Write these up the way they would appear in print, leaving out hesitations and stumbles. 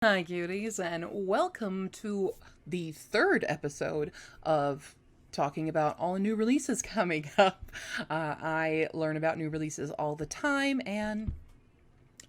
Hi, cuties, and welcome to the third episode of talking about all new releases coming up. I learn about new releases all the time, and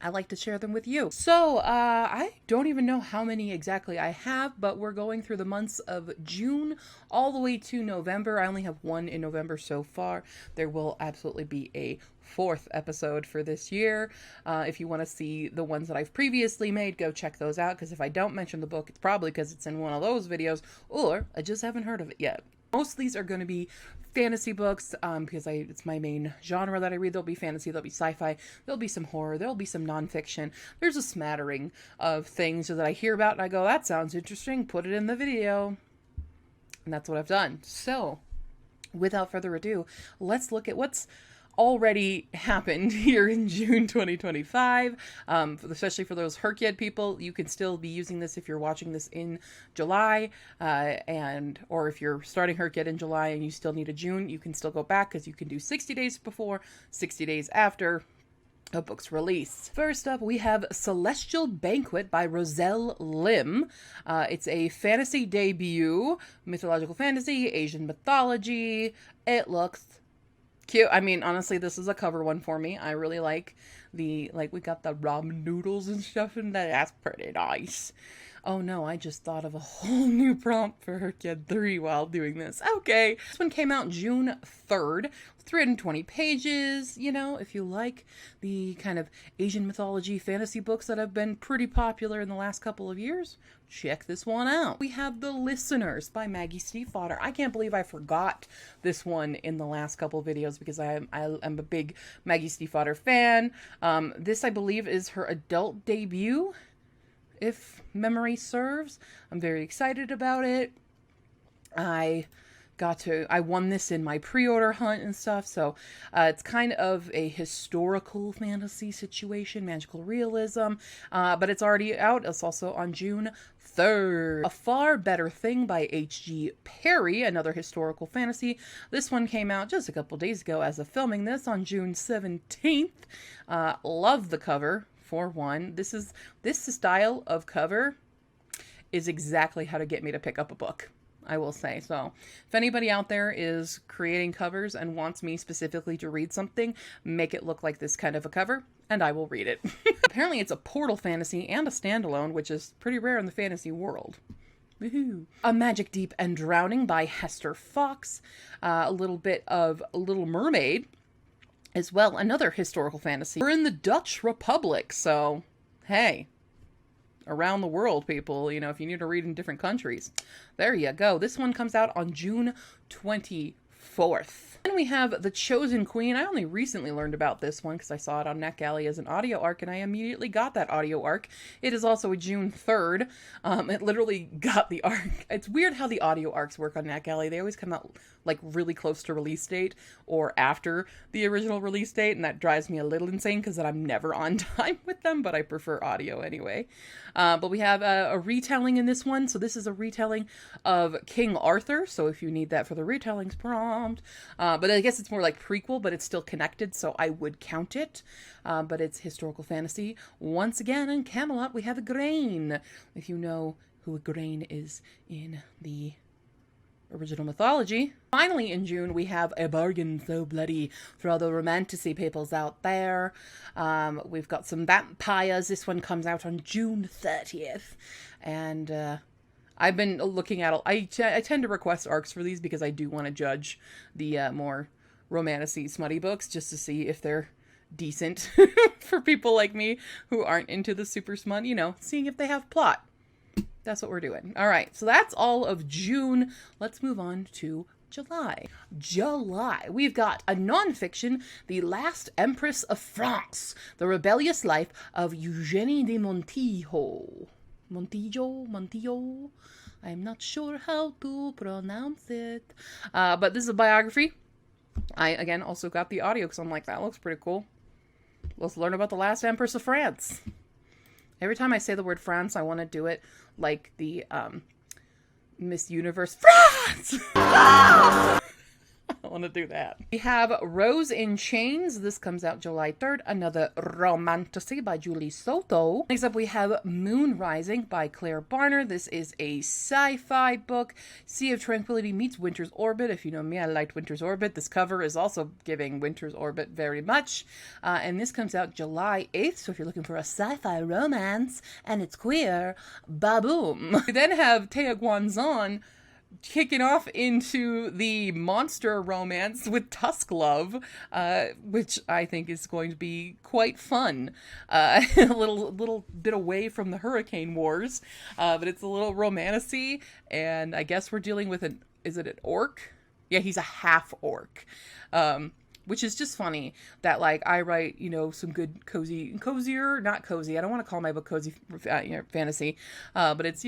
I like to share them with you. So, I don't even know how many exactly I have, but we're going through the months of June all the way to November. I only have one in November so far. There will absolutely be a fourth episode for this year. If you want to see the ones that I've previously made, go check those out, because if I don't mention the book, it's probably because it's in one of those videos, or I just haven't heard of it yet. Most of these are going to be fantasy books, because it's my main genre that I read. There'll be fantasy, there'll be sci-fi, there'll be some horror, there'll be some nonfiction. There's a smattering of things that I hear about and I go, that sounds interesting, put it in the video. And that's what I've done. So, without further ado, let's look at what's already happened here in June 2025, especially for those Herkyed people. You can still be using this if you're watching this in July, or if you're starting Herkyed in July and you still need a June, you can still go back, because you can do 60 days before, 60 days after a book's release. First up, we have Celestial Banquet by Roselle Lim. It's a fantasy debut, mythological fantasy, Asian mythology. It looks cute. I mean, honestly, this is a cover one for me. I really like we got the ramen noodles and stuff in that. That's pretty nice. Oh no, I just thought of a whole new prompt for Herkyed 3 while doing this. Okay. This one came out June 3rd, 320 pages. You know, if you like the kind of Asian mythology fantasy books that have been pretty popular in the last couple of years, check this one out. We have The Listeners by Maggie Stiefvater. I can't believe I forgot this one in the last couple of videos, because I'm a big Maggie Stiefvater fan. This, I believe, is her adult debut, if memory serves. I'm very excited about it. I won this in my pre-order hunt and stuff, so it's kind of a historical fantasy situation, magical realism, but it's already out. It's also on June 3rd. A Far Better Thing by H.G. Perry, another historical fantasy. This one came out just a couple days ago as of filming this, on June 17th. Love the cover, for one. This style of cover is exactly how to get me to pick up a book, I will say. So if anybody out there is creating covers and wants me specifically to read something, make it look like this kind of a cover, and I will read it. Apparently it's a portal fantasy and a standalone, which is pretty rare in the fantasy world. Woohoo. A Magic Deep and Drowning by Hester Fox. A little bit of Little Mermaid as well, another historical fantasy. We're in the Dutch Republic, so hey, around the world, people, you know, if you need to read in different countries, there you go. This one comes out on June 24th. Then we have The Chosen Queen. I only recently learned about this one because I saw it on NetGalley as an audio arc, and I immediately got that audio arc. It is also a June 3rd. It literally got the arc. It's weird how the audio arcs work on NetGalley. They always come out like really close to release date or after the original release date, and that drives me a little insane because then I'm never on time with them, but I prefer audio anyway. But we have a retelling in this one. So this is a retelling of King Arthur. So if you need that for the retellings prompt, but I guess it's more like prequel, but it's still connected, so I would count it. But it's historical fantasy. Once again, in Camelot, we have Igraine. If you know who Igraine is in the original mythology. Finally, in June, we have A Bargain So Bloody for all the romanticy peoples out there. We've got some vampires. This one comes out on June 30th. And I've been looking at... I tend to request arcs for these because I do want to judge the more romanticy smutty books, just to see if they're decent for people like me who aren't into the super smut, you know, seeing if they have plot. That's what we're doing. All right, so that's all of June. Let's move on to July. We've got a nonfiction, The Last Empress of France, The Rebellious Life of Eugenie de Montijo. Montijo? I'm not sure how to pronounce it. But this is a biography. I, again, also got the audio because I'm like, that looks pretty cool. Let's learn about the last Empress of France. Every time I say the word France, I want to do it like the Miss Universe France! I want to do that. We have Rose in Chains. This comes out July 3rd. Another romantasy by Julie Soto. Next up, we have Moon Rising by Claire Barner. This is a sci-fi book. Sea of Tranquility meets Winter's Orbit. If you know me, I liked Winter's Orbit. This cover is also giving Winter's Orbit very much. And this comes out July 8th. So if you're looking for a sci-fi romance and it's queer, ba-boom. We then have Thea Guanzon kicking off into the monster romance with Tusk Love, which I think is going to be quite fun. A little bit away from the Hurricane Wars, but it's a little romantasy, and I guess we're dealing with is it an orc? Yeah, he's a half orc. Which is just funny that, like, I write, some good not cozy. I don't want to call my book cozy fantasy, but it's,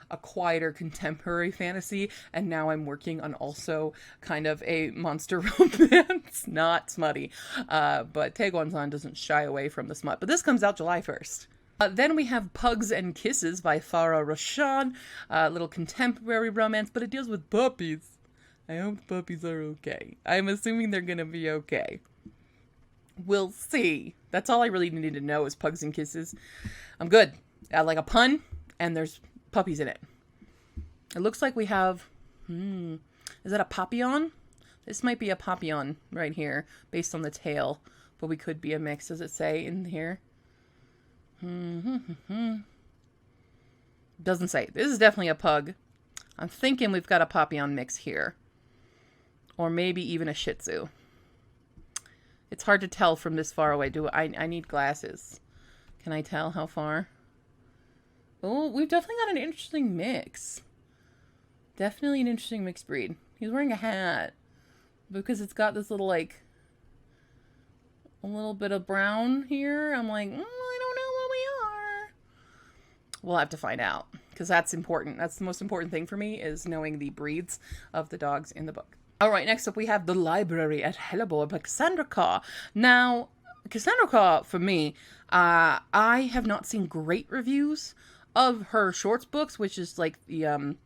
a quieter contemporary fantasy. And now I'm working on also kind of a monster romance, not smutty. But Taekwon-san doesn't shy away from the smut. But this comes out July 1st. Then we have Pugs and Kisses by Farah Roshan, a little contemporary romance, but it deals with puppies. I hope the puppies are okay. I'm assuming they're gonna be okay. We'll see. That's all I really needed to know is Pugs and Kisses. I'm good. I like a pun, and there's puppies in it. It looks like we have... is that a papillon? This might be a papillon right here, based on the tail. But we could be a mix, does it say in here? Doesn't say. This is definitely a pug. I'm thinking we've got a papillon mix here. Or maybe even a Shih Tzu. It's hard to tell from this far away. I need glasses. Can I tell how far? Oh, we've definitely got an interesting mix. Definitely an interesting mixed breed. He's wearing a hat. Because it's got this little, like... a little bit of brown here. I'm like, I don't know what we are. We'll have to find out. Because that's important. That's the most important thing for me, is knowing the breeds of the dogs in the book. All right, next up we have The Library at Hellebore by Cassandra Khaw. Now, Cassandra Khaw, for me, I have not seen great reviews of her shorts books, which is like the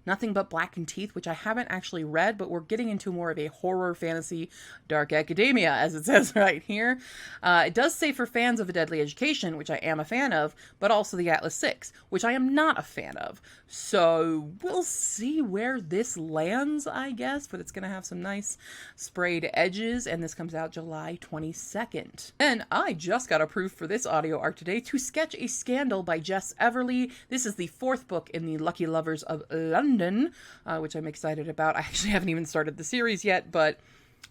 Nothing But Black and Teeth, which I haven't actually read, but we're getting into more of a horror, fantasy, dark academia, as it says right here. It does say for fans of A Deadly Education, which I am a fan of, but also the Atlas 6, which I am not a fan of. So we'll see where this lands, I guess, but it's going to have some nice sprayed edges, and this comes out July 22nd. And I just got approved for this audio arc today, To Sketch a Scandal by Jess Everly. This is the 4th book in the Lucky Lovers of London, which I'm excited about. I actually haven't even started the series yet, but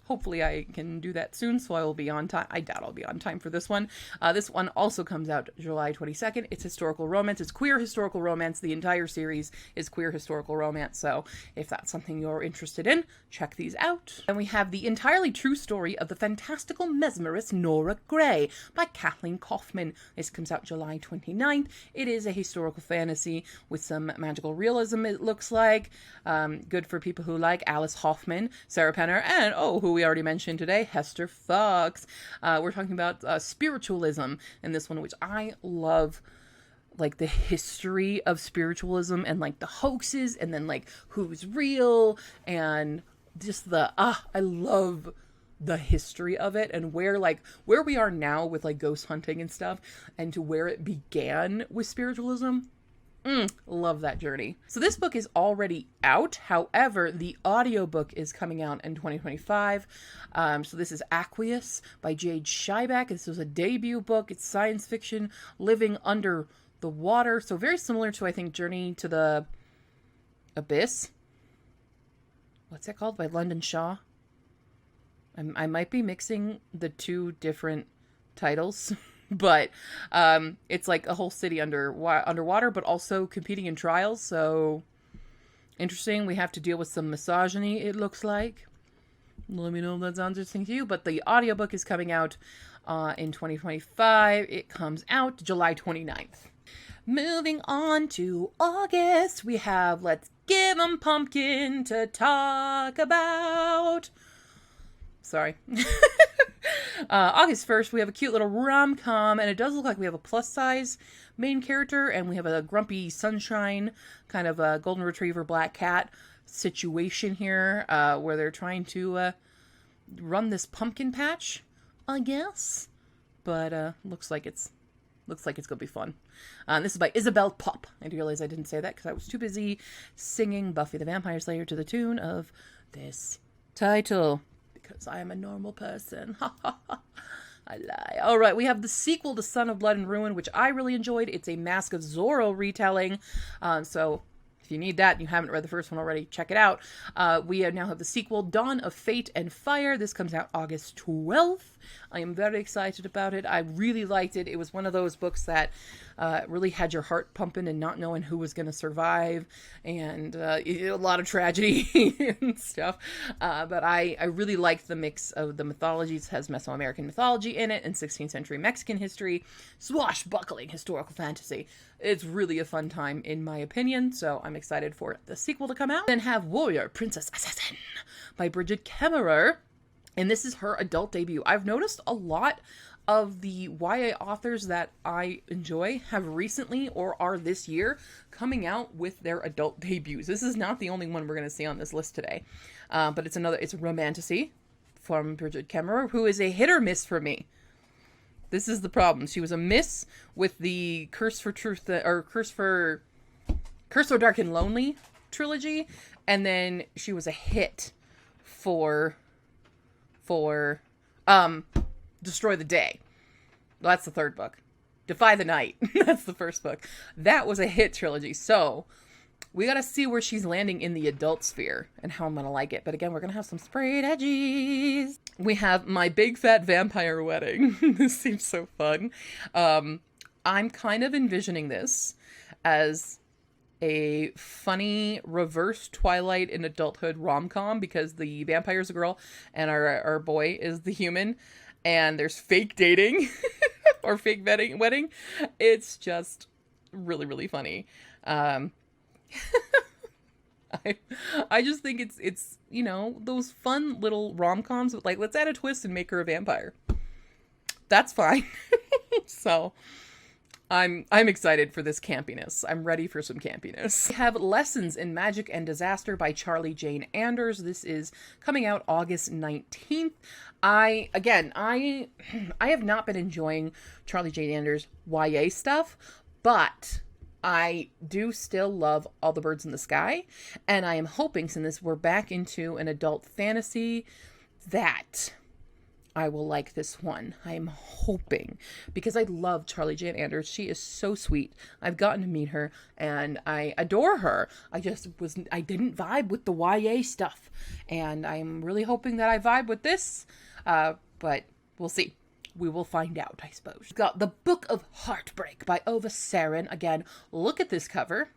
hopefully I can do that soon, so I will be on time. I doubt I'll be on time for this one. This one also comes out July 22nd. It's historical romance. It's queer historical romance. The entire series is queer historical romance, so if that's something you're interested in, check these out. And we have The Entirely True Story of the Fantastical Mesmerist Nora Gray by Kathleen Kaufman. This comes out July 29th. It is a historical fantasy with some magical realism, it looks like. Good for people who like Alice Hoffman, Sarah Penner, and, who we already mentioned today, Hester Fox. We're talking about spiritualism in this one, which I love, like the history of spiritualism and like the hoaxes and then like who's real and just I love the history of it and where we are now with like ghost hunting and stuff and to where it began with spiritualism. Love that journey. So this book is already out. However, the audiobook is coming out in 2025. So this is Aqueous by Jade Scheibeck. This was a debut book. It's science fiction living under the water. So very similar to, I think, Journey to the Abyss. What's that called? By London Shaw. I might be mixing the two different titles. But it's like a whole city underwater, but also competing in trials. So interesting. We have to deal with some misogyny, it looks like. Let me know if that sounds interesting to you. But the audiobook is coming out in 2025. It comes out July 29th. Moving on to August, we have Let's Give 'em Pumpkin to talk about. Sorry. August 1st, we have a cute little rom-com, and it does look like we have a plus-size main character, and we have a grumpy sunshine, kind of a golden retriever black cat situation here, where they're trying to run this pumpkin patch, I guess. But looks like it's gonna be fun. This is by Isabel Pop. I realize I didn't say that because I was too busy singing Buffy the Vampire Slayer to the tune of this title. Because I am a normal person. I lie. All right, we have the sequel to Son of Blood and Ruin, which I really enjoyed. It's a Mask of Zorro retelling. So if you need that and you haven't read the first one already, check it out. We now have the sequel, Dawn of Fate and Fire. This comes out August 12th. I am very excited about it. I really liked it. It was one of those books that really had your heart pumping and not knowing who was going to survive, and a lot of tragedy and stuff. But I really liked the mix of the mythologies. It has Mesoamerican mythology in it and 16th century Mexican history, swashbuckling historical fantasy. It's really a fun time, in my opinion, so I'm excited for the sequel to come out. Then have Warrior, Princess, Assassin by Bridget Kemmerer. And this is her adult debut. I've noticed a lot of the YA authors that I enjoy have recently or are this year coming out with their adult debuts. This is not the only one we're going to see on this list today. But it's a romantasy from Bridget Kemmerer, who is a hit or miss for me. This is the problem. She was a miss with the Curse for Dark and Lonely trilogy. And then she was a hit for Destroy the Day. Well, that's the third book. Defy the Night. That's the first book. That was a hit trilogy. So we got to see where she's landing in the adult sphere and how I'm going to like it. But again, we're going to have some sprayed edgies. We have My Big Fat Vampire Wedding. This seems so fun. I'm kind of envisioning this as a funny reverse Twilight in adulthood rom-com, because the vampire's a girl and our boy is the human, and there's fake dating or fake wedding. It's just really, really funny. I just think it's those fun little rom-coms with, like, let's add a twist and make her a vampire. That's fine. So I'm excited for this campiness. I'm ready for some campiness. We have Lessons in Magic and Disaster by Charlie Jane Anders. This is coming out August 19th. I have not been enjoying Charlie Jane Anders' YA stuff, but I do still love All the Birds in the Sky, and I am hoping, since we're back into an adult fantasy, that I will like this one. I am hoping, because I love Charlie Jane Anders. She is so sweet. I've gotten to meet her and I adore her. I didn't vibe with the YA stuff, and I'm really hoping that I vibe with this. But we'll see. We will find out, I suppose. We've got The Book of Heartbreak by Ova Sarin. Again, look at this cover.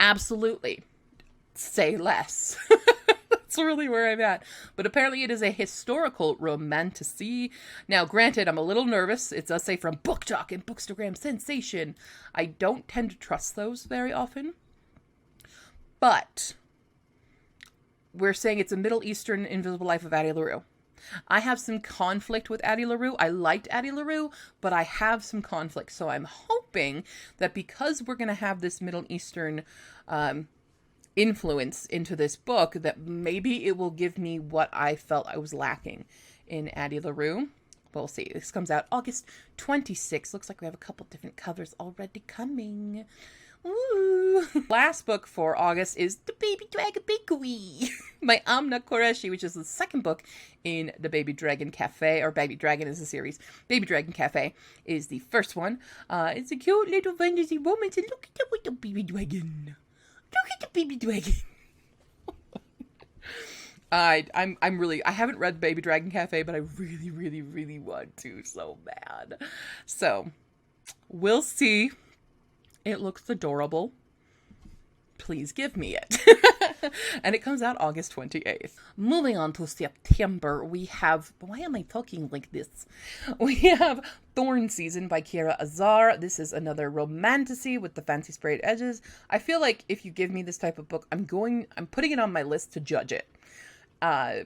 Absolutely. Say less. That's really where I'm at. But apparently it is a historical romantasy. Now, granted, I'm a little nervous. It does say from Book Talk and Bookstagram Sensation. I don't tend to trust those very often. But we're saying it's a Middle Eastern invisible life of Addie LaRue. I have some conflict with Addie LaRue. I liked Addie LaRue, but I have some conflict. So I'm hoping that because we're going to have this Middle Eastern influence into this book, that maybe it will give me what I felt I was lacking in Addie LaRue. We'll see. This comes out August 26th. Looks like we have a couple different covers already coming. Woo! Last book for August is The Baby Dragon Bakery by Amna Qureshi, which is the second book in the Baby Dragon Cafe, or Baby Dragon is a series. Baby Dragon Cafe is the first one. It's a cute little fantasy woman. So look at the baby dragon. Look at the baby dragon. I haven't read Baby Dragon Cafe, but I really, really, really want to so bad. So we'll see. It looks adorable. Please give me it. And it comes out August 28th. Moving on to September, we have... Why am I talking like this? We have Thorn Season by Kiera Azar. This is another romantasy with the fancy sprayed edges. I feel like if you give me this type of book, I'm putting it on my list to judge it.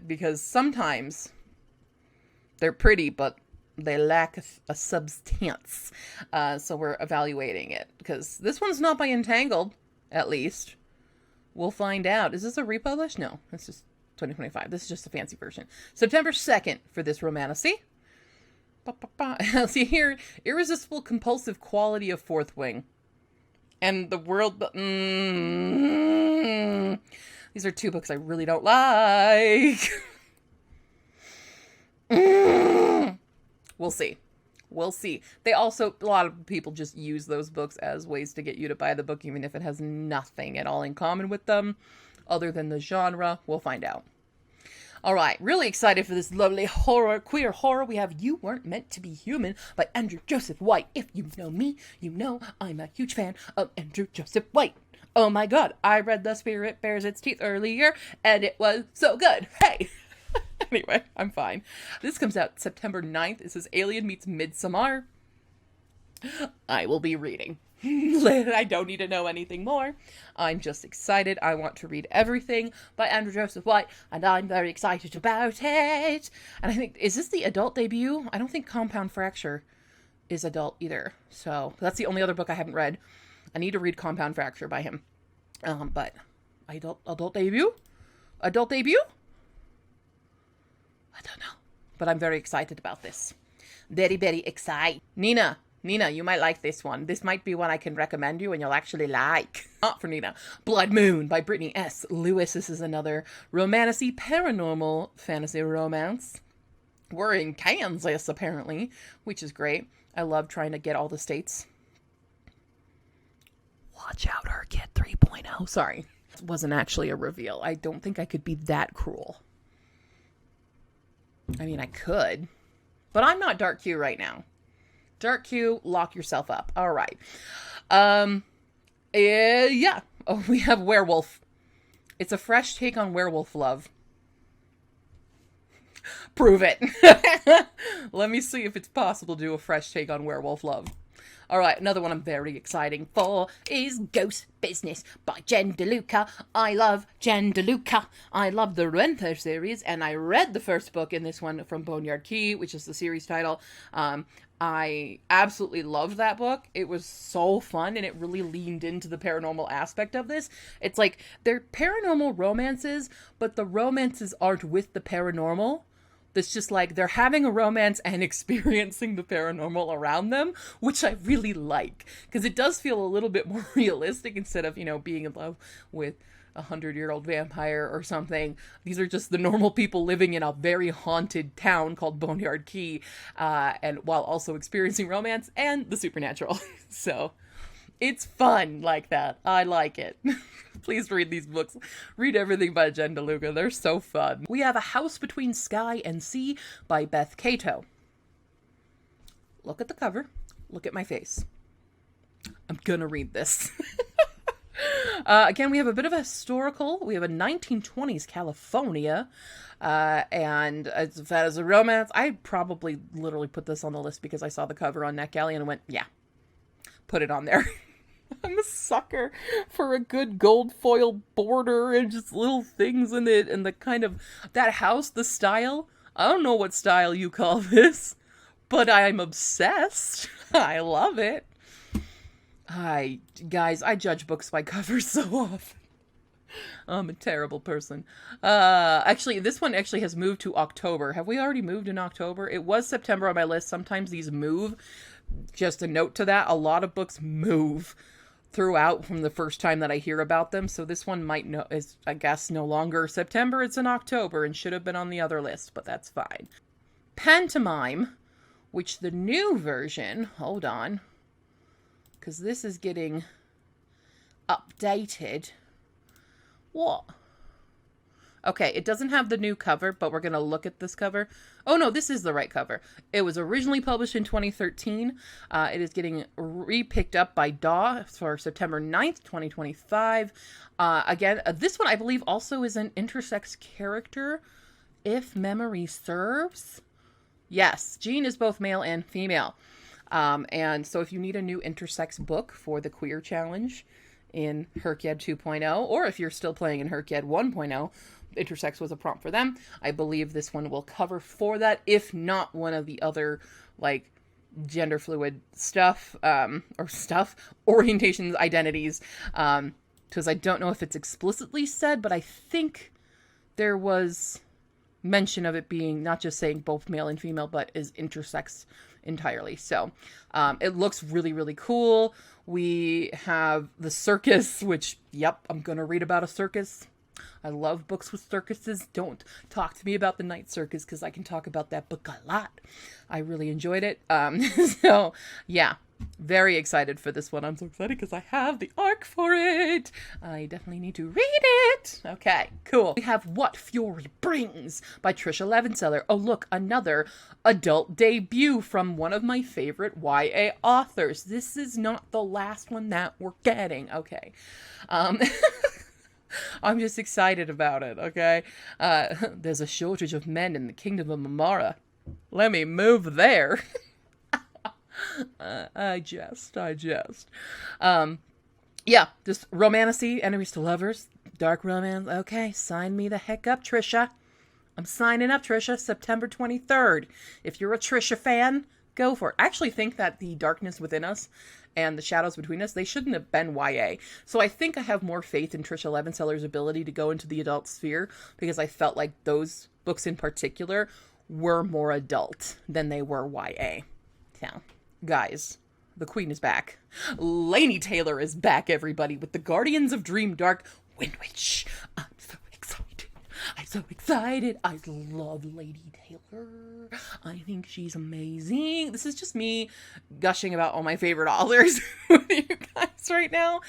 Because sometimes they're pretty, but they lack a substance. So we're evaluating it. Because this one's not by Entangled, at least. We'll find out. Is this a republish? No, it's just 2025. This is just a fancy version. September 2nd for this romantasy. See here, irresistible compulsive quality of Fourth Wing. And the world... These are two books I really don't like. We'll see. We'll see. They also, a lot of people just use those books as ways to get you to buy the book, even if it has nothing at all in common with them, other than the genre. We'll find out. All right, really excited for this lovely horror, queer horror. We have You Weren't Meant to Be Human by Andrew Joseph White. If you know me, you know I'm a huge fan of Andrew Joseph White. Oh my god, I read The Spirit Bares Its Teeth earlier, and it was so good. Hey! Anyway, I'm fine. This comes out September 9th. This is Alien Meets Midsommar. I will be reading. I don't need to know anything more. I'm just excited. I want to read everything by Andrew Joseph White, and I'm very excited about it. And I think, is this the adult debut? I don't think Compound Fracture is adult either. So that's the only other book I haven't read. I need to read Compound Fracture by him. But adult debut? Adult debut? I don't know. But I'm very excited about this. Very, very excited. Nina, you might like this one. This might be one I can recommend you and you'll actually like. Not for Nina. Blood Moon by Brittany S. Lewis. This is another romantasy, paranormal fantasy romance. We're in Kansas, apparently, which is great. I love trying to get all the states. Watch out, her kid 3.0. Sorry. It wasn't actually a reveal. I don't think I could be that cruel. I mean, I could. But I'm not Dark Q right now. Dark Q, lock yourself up. All right. Yeah. Oh, we have Werewolf. It's a fresh take on werewolf love. Prove it. Let me see if it's possible to do a fresh take on werewolf love. All right, another one I'm very excited for is Ghost Business by Jen DeLuca. I love Jen DeLuca. I love the Renther series, and I read the first book in this one from Boneyard Key, which is the series title. I absolutely loved that book. It was so fun, and it really leaned into the paranormal aspect of this. It's like, they're paranormal romances, but the romances aren't with the paranormal. It's just like they're having a romance and experiencing the paranormal around them, which I really like. Because it does feel a little bit more realistic instead of, being in love with a 100-year-old vampire or something. These are just the normal people living in a very haunted town called Boneyard Key, and while also experiencing romance and the supernatural. So it's fun like that. I like it. Please read these books. Read everything by Jen DeLuca. They're so fun. We have A House Between Sky and Sea by Beth Cato. Look at the cover. Look at my face. I'm gonna read this. Again, we have a bit of a historical. We have a 1920s California. And as far as a romance, I probably literally put this on the list because I saw the cover on NetGalley and went, yeah, put it on there. I'm a sucker for a good gold foil border and just little things in it and the kind of, that house, the style. I don't know what style you call this, but I'm obsessed. I love it. Guys, I judge books by covers so often. I'm a terrible person. Actually, this one actually has moved to October. Have we already moved in October? It was September on my list. Sometimes these move. Just a note to that, a lot of books move throughout from the first time that I hear about them. So this one is, I guess, no longer September. It's in October and should have been on the other list, but that's fine. Pantoime, which the new version, hold on, because this is getting updated. What? Okay, it doesn't have the new cover, but we're going to look at this cover. Oh, no, this is the right cover. It was originally published in 2013. It is getting re-picked up by DAW for September 9th, 2025. Again, this one, I believe, also is an intersex character, if memory serves. Yes, Jean is both male and female. And so if you need a new intersex book for the Queer Challenge in Herkyed 2.0, or if you're still playing in Herkyed 1.0, intersex was a prompt for them. I believe this one will cover for that, if not one of the other, like, gender fluid stuff, orientations, identities, because I don't know if it's explicitly said, but I think there was mention of it being not just saying both male and female, but is intersex entirely. So it looks really, really cool. We have the circus, which, yep, I'm going to read about a circus. I love books with circuses. Don't talk to me about the Night Circus because I can talk about that book a lot. I really enjoyed it. So, yeah, very excited for this one. I'm so excited because I have the arc for it. I definitely need to read it. Okay, cool. We have What Fury Brings by Trisha Levenseller. Oh, look, another adult debut from one of my favorite YA authors. This is not the last one that we're getting. Okay. I'm just excited about it, okay? There's a shortage of men in the kingdom of Mamara. Let me move there. I jest. Yeah, just romantasy, enemies to lovers, dark romance. Okay, sign me the heck up, Trisha. I'm signing up, Trisha, September 23rd. If you're a Trisha fan, go for it. I actually think that the darkness within us and the shadows between us, they shouldn't have been YA. So I think I have more faith in Trisha Levenseller's ability to go into the adult sphere because I felt like those books in particular were more adult than they were YA. So, guys, the queen is back. Laney Taylor is back, everybody, with the Guardians of Dream Dark Wind Witch. I'm so excited. I love Lady Taylor. I think she's amazing. This is just me gushing about all my favorite authors with you guys right now.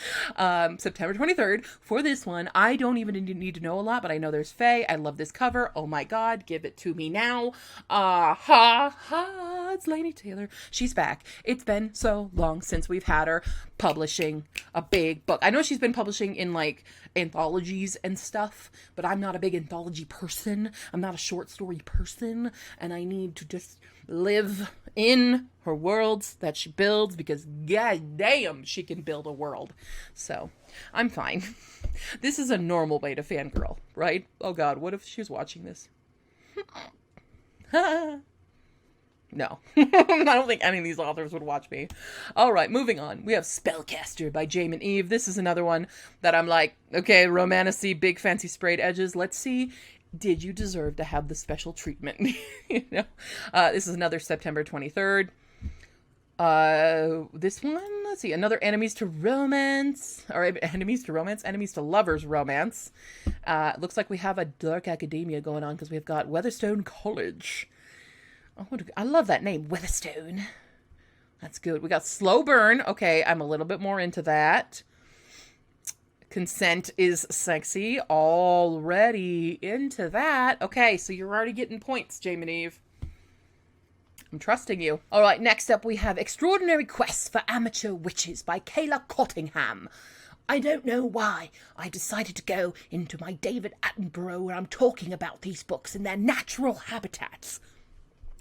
September 23rd for this one. I don't even need to know a lot, but I know there's Faye. I love this cover. Oh my God, give it to me now. It's Lady Taylor. She's back. It's been so long since we've had her publishing a big book. I know she's been publishing in like anthologies and stuff, but I'm not a big anthology person. I'm not a short story person, and I need to just live in her worlds that she builds because god damn, she can build a world. So I'm fine. This is a normal way to fangirl, right? Oh God, what if she's watching this? No. I don't think any of these authors would watch me. All right, moving on. We have Spellcaster by Jamon Eve. This is another one that I'm like, okay, romantasy, big fancy sprayed edges. Let's see, did you deserve to have the special treatment? You know, this is another September 23rd. This one, let's see, another enemies to lovers romance. Looks like we have a dark academia going on because we've got Weatherstone College. Oh, I love that name, Weatherstone. That's good. We got Slow Burn. Okay, I'm a little bit more into that. Consent is Sexy. Already into that. Okay, so you're already getting points, Jamon Eve. I'm trusting you. All right, next up we have Extraordinary Quests for Amateur Witches by Kayla Cottingham. I don't know why I decided to go into my David Attenborough where I'm talking about these books in their natural habitats.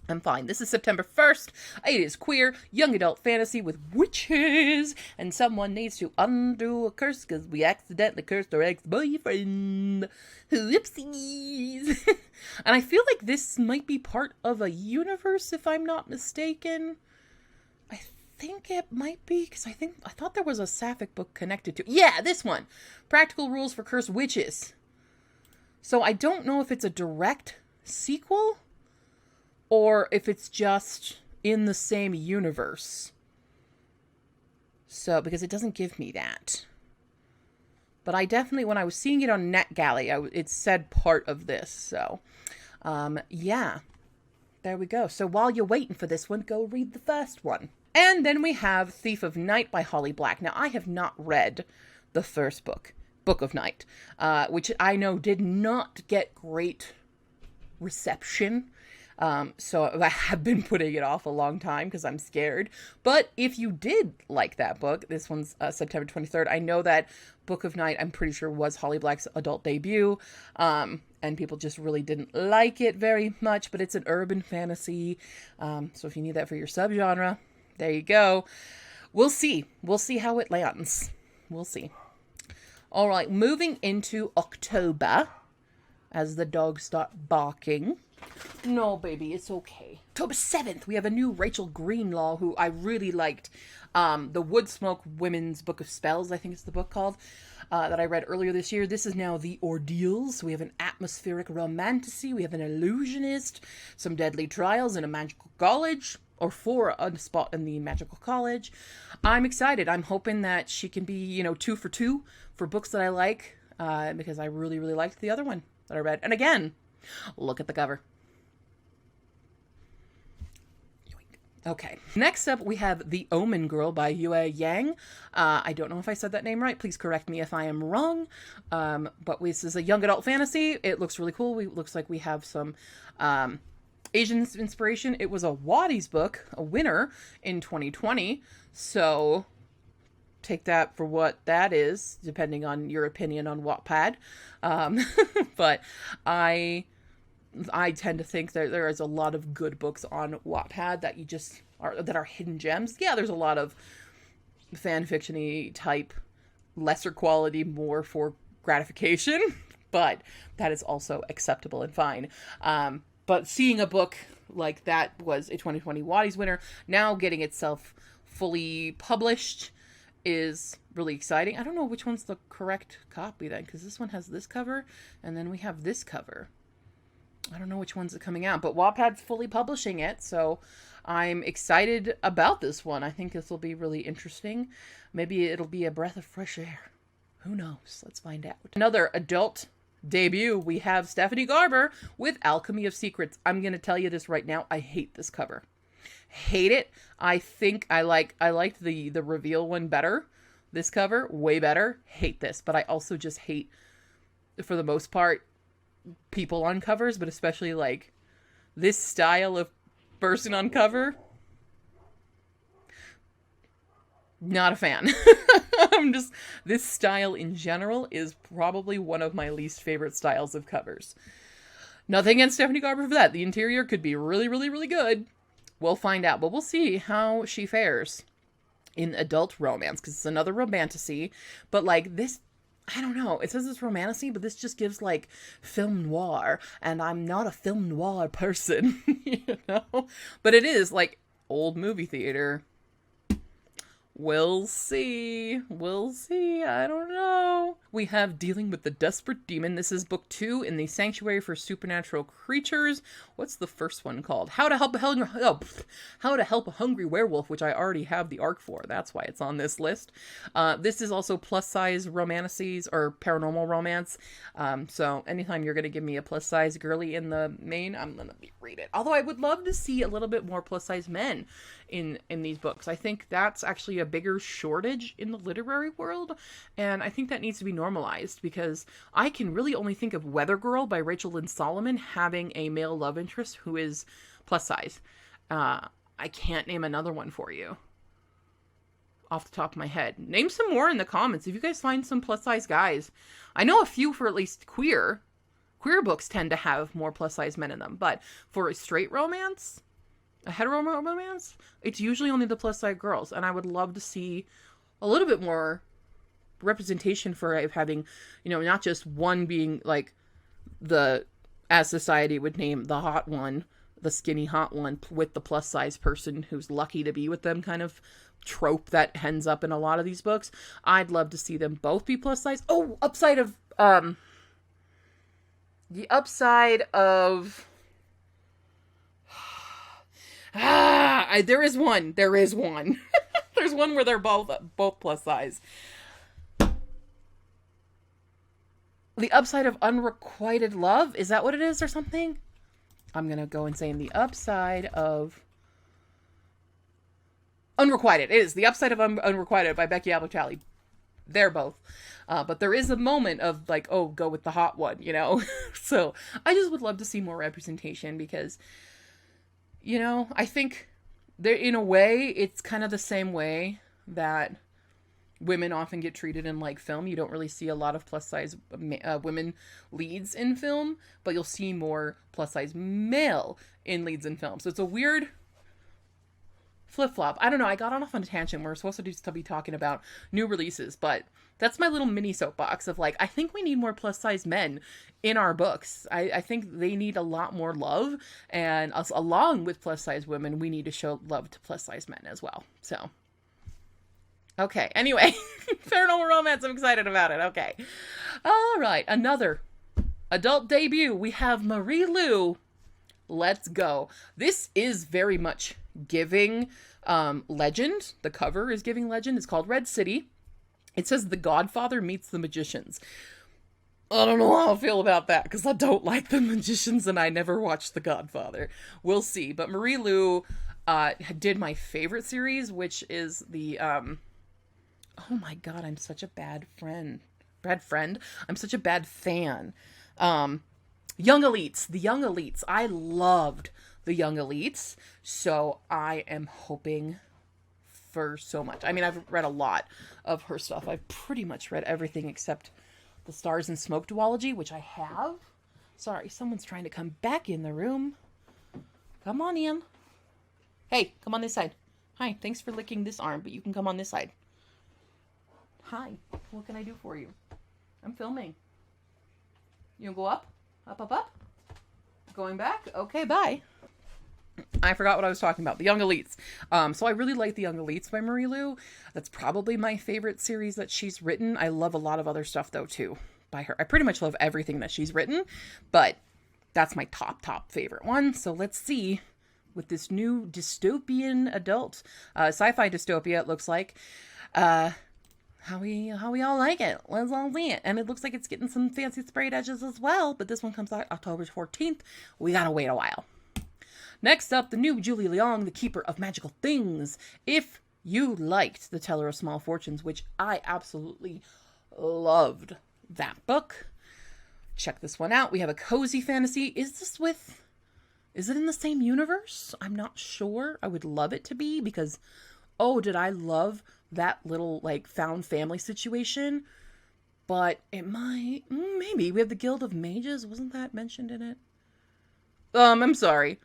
I'm fine. This is September 1st. It is queer, young adult fantasy with witches, and someone needs to undo a curse because we accidentally cursed our ex-boyfriend. Whoopsies. And I feel like this might be part of a universe, if I'm not mistaken. I think it might be, because I thought there was a sapphic book connected to. Yeah, this one. Practical Rules for Cursed Witches. So I don't know if it's a direct sequel or if it's just in the same universe. So, because it doesn't give me that. But I definitely, when I was seeing it on NetGalley, it said part of this. So, yeah. There we go. So while you're waiting for this one, go read the first one. And then we have Thief of Night by Holly Black. Now, I have not read the first book, Book of Night, which I know did not get great reception. So I have been putting it off a long time because I'm scared. But if you did like that book, this one's September 23rd. I know that Book of Night, I'm pretty sure, was Holly Black's adult debut. And people just really didn't like it very much. But it's an urban fantasy. So if you need that for your subgenre, there you go. We'll see. We'll see how it lands. We'll see. All right, moving into October as the dogs start barking. No, baby, it's okay. October 7th, we have a new Rachel Greenlaw, who I really liked. The Woodsmoke Women's Book of Spells, I think it's the book called, that I read earlier this year. This is now the Ordeal. So we have an atmospheric romantasy, we have an illusionist, some deadly trials in a magical college, or for a spot in the magical college. I'm excited. I'm hoping that she can be, 2 for 2 for books that I like, because I really, really liked the other one that I read. And again, look at the cover. Okay, next up we have The Omen Girl by Yue Yang. I don't know if I said that name right. Please correct me if I am wrong. But this is a young adult fantasy. It looks really cool. It looks like we have some Asian inspiration. It was a Wattie's book, a winner in 2020. So take that for what that is, depending on your opinion on Wattpad. But I tend to think that there is a lot of good books on Wattpad that are hidden gems. Yeah, there's a lot of fan fiction-y type, lesser quality, more for gratification, but that is also acceptable and fine. But seeing a book like that was a 2020 Wattie's winner, now getting itself fully published is really exciting. I don't know which one's the correct copy then, because this one has this cover, and then we have this cover. I don't know which ones are coming out, but Wattpad's fully publishing it, so I'm excited about this one. I think this will be really interesting. Maybe it'll be a breath of fresh air. Who knows? Let's find out. Another adult debut, we have Stephanie Garber with Alchemy of Secrets. I'm going to tell you this right now. I hate this cover. Hate it. I think I liked the reveal one better. This cover, way better. Hate this, but I also just hate, for the most part, people on covers, but especially like this style of person on cover. Not a fan. This style in general is probably one of my least favorite styles of covers. Nothing against Stephanie Garber for that. The interior could be really, really, really good. We'll find out, but we'll see how she fares in adult romance, because it's another romantasy, but like this, I don't know. It says it's romantasy, but this just gives like film noir, and I'm not a film noir person, But it is like old movie theater. We'll see. I don't know. We have Dealing with the Desperate Demon. This is book 2 in the Sanctuary for Supernatural Creatures. What's the first one called? How to Help a Hungry Werewolf, which I already have the arc for. That's why it's on this list. This is also plus-size romances or paranormal romance. So anytime you're going to give me a plus-size girly in the main, I'm going to read it. Although I would love to see a little bit more plus-size men in these books. I think that's actually a bigger shortage in the literary world, and I think that needs to be normalized, because I can really only think of Weather Girl by Rachel Lynn Solomon having a male love interest who is plus size. I can't name another one for you off the top of my head. Name some more in the comments if you guys find some plus size guys. I know a few for at least queer books tend to have more plus size men in them, but for a straight romance, a hetero romance, it's usually only the plus size girls, and I would love to see a little bit more representation for having, not just one being like as society would name the hot one, the skinny hot one with the plus size person who's lucky to be with them kind of trope that ends up in a lot of these books. I'd love to see them both be plus size. Oh, the upside of there is one. There's one where they're both plus size. The upside of Unrequited Love, is that what it is or something? I'm gonna go and say in the upside of Unrequited. It is the upside of Unrequited by Becky Albertalli. They're both. But there is a moment of like, oh, go with the hot one, So I just would love to see more representation, because I think there, in a way, it's kind of the same way that women often get treated in like film. You don't really see a lot of plus size women leads in film, but you'll see more plus size male in leads in film. So it's a weird flip flop. I don't know. I got off on a tangent. We're supposed to be talking about new releases, but That's my little mini soapbox of like, I think we need more plus size men in our books. I think they need a lot more love, and us, along with plus size women, we need to show love to plus size men as well. So, okay. Anyway, paranormal romance. I'm excited about it. Okay. All right. Another adult debut. We have Marie Lu. Let's go. This is very much giving legend. The cover is giving legend. It's called Red City. It says The Godfather meets the magicians. I don't know how I feel about that, because I don't like the magicians and I never watched The Godfather. We'll see. But Marie Lu did my favorite series, which is the... oh my god, I'm such a bad friend. I'm such a bad fan. Young Elites. The Young Elites. I loved The Young Elites, so I am hoping for so much. I mean, I've read a lot of her stuff. I've pretty much read everything except the Stars and Smoke duology, which I have. Sorry, someone's trying to come back in the room. Come on in. Hey, come on this side. Hi, thanks for licking this arm, but you can come on this side. Hi, what can I do for you? I'm filming. You gonna go up? Up? Going back? Okay, bye. I forgot what I was talking about. The Young Elites. So I really like The Young Elites by Marie Lu. That's probably my favorite series that she's written. I love a lot of other stuff, though, too, by her. I pretty much love everything that she's written, but that's my top favorite one. So let's see, with this new dystopian adult sci-fi dystopia, it looks like, how we all like it. Let's all see it. And it looks like it's getting some fancy sprayed edges as well, but this one comes out October 14th. We gotta wait a while. Next up, the new Julie Leong, The Keeper of Magical Things. If you liked The Teller of Small Fortunes, which I absolutely loved that book, check this one out. We have a cozy fantasy. Is it in the same universe? I'm not sure. I would love it to be, because, oh, did I love that little, like, found family situation? But it might, maybe. We have the Guild of Mages. Wasn't that mentioned in it? I'm sorry.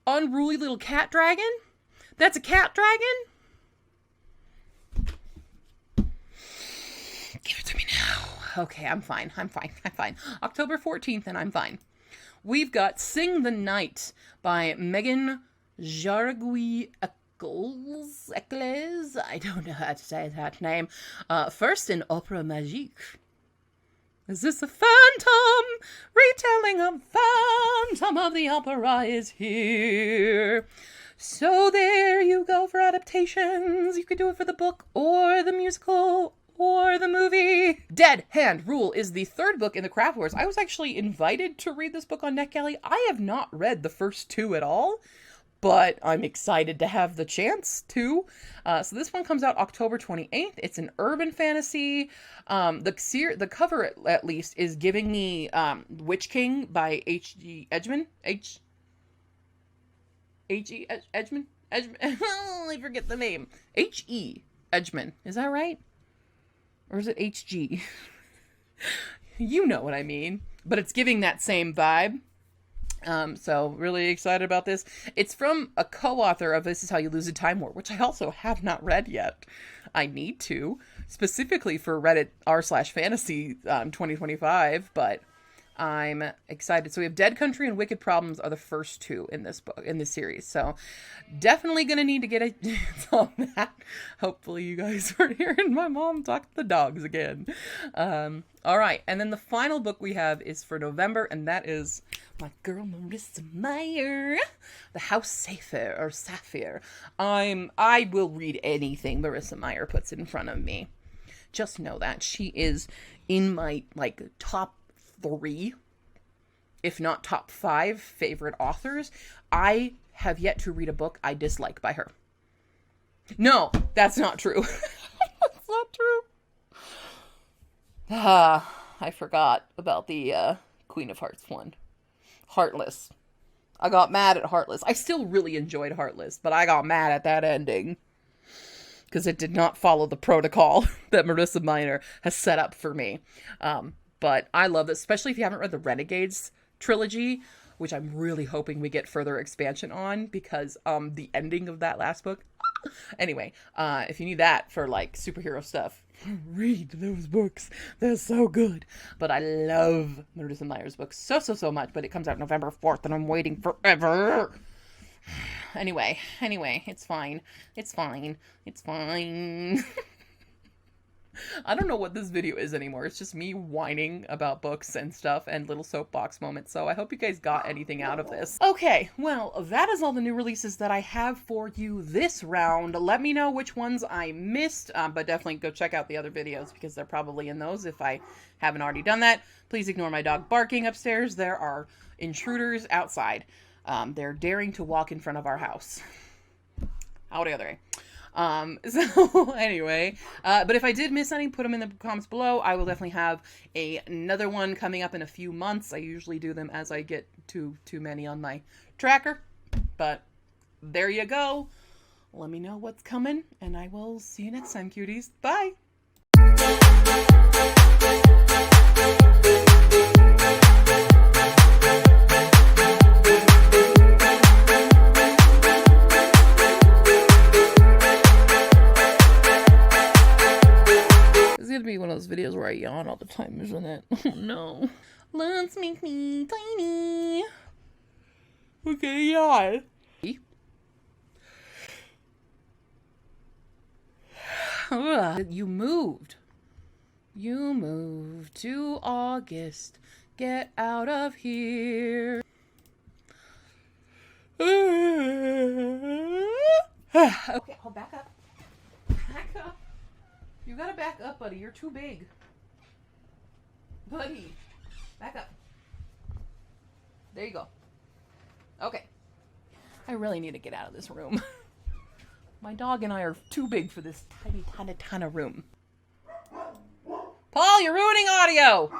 Unruly little cat dragon? That's a cat dragon? Give it to me now. Okay, I'm fine. October 14th and I'm fine. We've got Sing the Night by Megan Jaragui Eccles. I don't know how to say that name. First in Opera Magique. Is this a phantom? Retelling of Phantom of the Opera is here. So there you go for adaptations. You could do it for the book or the musical or the movie. Dead Hand Rule is the third book in the Craft Wars. I was actually invited to read this book on NetGalley. I have not read the first two at all, but I'm excited to have the chance to. So this one comes out October 28th. It's an urban fantasy. The cover, at least, is giving me Witch King by H.G. Edgman. H.E. Edgman? I forget the name. H.E. Edgman. Is that right? Or is it H.G.? You know what I mean. But it's giving that same vibe. So really excited about this. It's from a co-author of This Is How You Lose a Time War, which I also have not read yet. I need to, specifically for Reddit r/fantasy 2025, but I'm excited. So we have Dead Country and Wicked Problems are the first two in this book, in this series. So definitely going to need to get a chance on that. Hopefully you guys aren't hearing my mom talk to the dogs again. All right. And then the final book we have is for November, and that is my girl Marissa Meyer, The House Sapphire. I will read anything Marissa Meyer puts in front of me. Just know that she is in my top 3, if not top 5 favorite authors. I have yet to read a book I dislike by her. No, that's not true. That's not true. I forgot about the Queen of Hearts one. Heartless. I got mad at Heartless. I still really enjoyed Heartless, but I got mad at that ending because it did not follow the protocol that Marissa Meyer has set up for me. But I love this, especially if you haven't read the Renegades trilogy, which I'm really hoping we get further expansion on, because the ending of that last book, Anyway, if you need that for like superhero stuff, read those books. They're so good. But I love Murders and Liars books so much. But it comes out November 4th and I'm waiting forever. Anyway, it's fine. It's fine. I don't know what this video is anymore. It's just me whining about books and stuff and little soapbox moments. So I hope you guys got anything out of this. Okay, well, that is all the new releases that I have for you this round. Let me know which ones I missed, but definitely go check out the other videos because they're probably in those if I haven't already done that. Please ignore my dog barking upstairs. There are intruders outside. They're daring to walk in front of our house. Out the other way. So anyway, but if I did miss any, put them in the comments below. I will definitely have another one coming up in a few months. I usually do them as I get too many on my tracker, but there you go. Let me know what's coming and I will see you next time, cuties. Bye. Be one of those videos where I yawn all the time, isn't it? Oh no. Let's make me tiny. Okay, yawn. You moved to August. Get out of here. Okay, hold back up. Back up. You gotta back up, buddy. You're too big. Buddy, back up. There you go. Okay. I really need to get out of this room. My dog and I are too big for this tiny room. Paul, you're ruining audio!